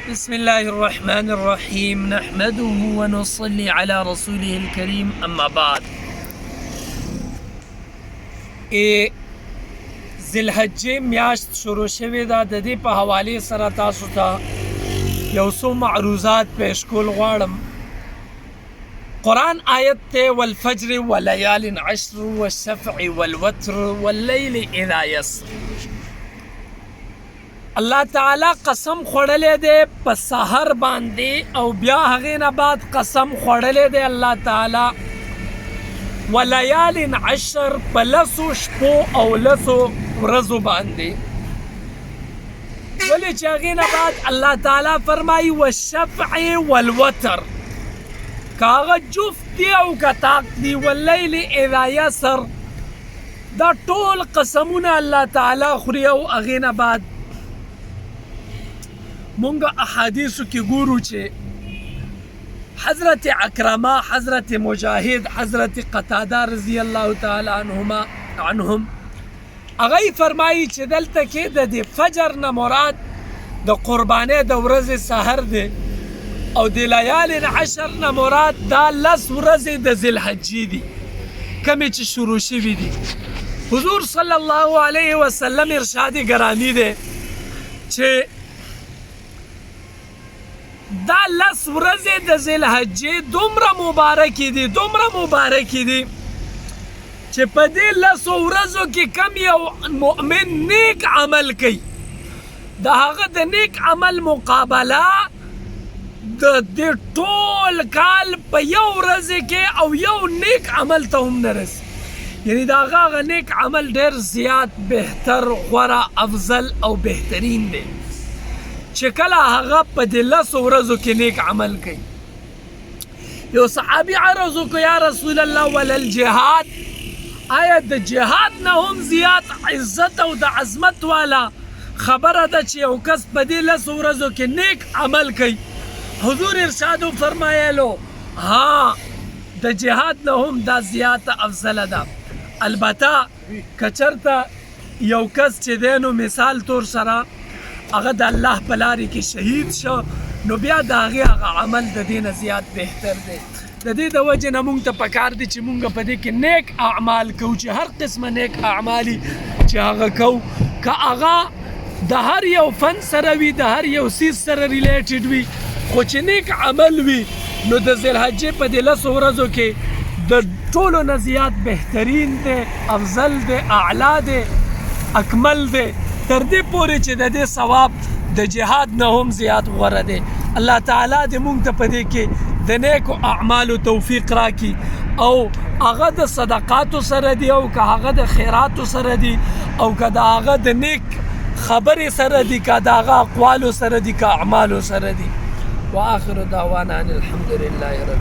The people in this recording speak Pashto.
بسم الله الرحمن الرحيم نحمده ونصلي على رسوله الكريم اما بعد. ذوالحجې میاشت شروع شوې ده. د دې په حوالې سره تاسو ته یو څو معروضات پیش کول غواړم. قرآن آیت ته والفجر وليال عشر والشفع والوتر والليل اذا يسر. الله تعالی قسم خوړلې ده په سحر باندې او بیا هغې نه بعد قسم خوړلې ده الله تعالی وليال عشر په لسو شپو او لسو ورځو باندې. ولې چې هغې نه بعد الله تعالی فرمایي والشفع والوتر، که هغه جفت دی او که طاق دی، واللیل اذا یسر، دا ټول قسمونه الله تعالی خوري. او هغې نه بعد مونږ احادیثو کې ګورو چې حضرت عکرمه، حضرت مجاهد، حضرت قتاده رضی الله تعالی عنهم هغوی فرمایي چې دلته کې د دې فجر نه مراد د قربانۍ د ورځې سحر دی او د لیال عشر نه مراد دا 10 ورځې د ذوالحجې دي کومې چې شروع شوي دي. حضور صلی الله علیه وسلم ارشاد ګرامی دی چې دا 10 ورځې د ذوالحجې دومره مبارکې دي چې په دې 10 ورځو کې کم یو مؤمن نیک عمل کوي، د هغه د نیک عمل مقابله د دې ټول کال په یو ورځ کې او یو نیک عمل ته هم نه رسي. یعنی د هغه نیک عمل ډېر زیات بهتر، غوره، افضل او بهترین دی چې کله هغه په دې 10 ورځو کې نیک عمل کوي. یو صحابي عرض وکړ یا رسول الله ولل جهاد، آیا د جهاد نه هم زیات عزت او د عظمت والا خبره ده چې یو کس په دې 10 ورځو کې نیک عمل کوي؟ حضور ارشاد فرمایلو ها، د جهاد نه هم دا زیاته افضله ده. البته که چېرته یو کس چې دی نو مثال طور سره هغه د الله په لارې کې شهید شو، نو بیا د هغې هغه عمل د دې نه زیات بهتر دی. د دې د وجې نه موږ ته پکار دی چې موږ په دې کې نیک اعمال کوو، چې هر قسمه نیک اعمالي چې هغه کوو، که هغه د هر یو فن سره وي، د هر یو څیز سره ریلیټډ وي، خو چې نیک عمل وي نو د ذوالحجې په دې 10 ورځو کې د ټولو نه زیات بهترین دی، افضل دی، اعلی دی، اکمل دی، تر دې پورې چې د دې ثواب د جهاد نه هم زیات غوره دی. الله تعالی دې موږ ته په دې کې د نیکو اعمالو توفیق راکړي، او هغه د صدقاتو سره دی، او که هغه د خیراتو سره دی، او که د هغه د نیک خبرې سره دی، که د هغه اقوالو سره دی، که اعمالو سره دی. وآخر دعوانا ان الحمد لله رب